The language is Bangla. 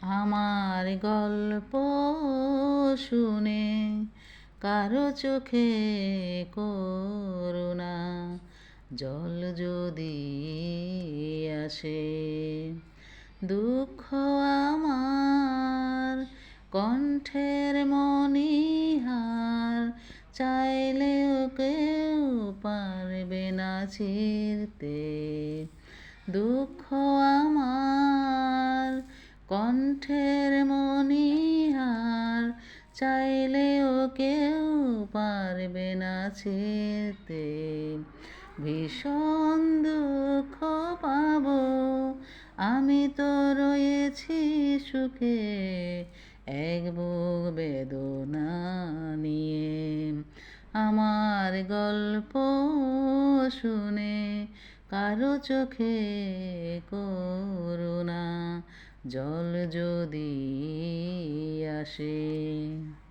আমার গল্প শুনে কারো চোখে করুণা জল যদি আসে, দুঃখ আমার কণ্ঠের মণিহার চাইলেও কেউ পারবে না ছিঁড়তে। দুঃখ আমার কণ্ঠের মণিহার চাইলেও কেউ পারবে না ছিঁড়তে। ভীষণ দুঃখ পাবো আমি তো রয়েছি সুখে এক বুক বেদনা নিয়ে। আমার গল্প শুনে কারো চোখে করুণা জল যদি আসে।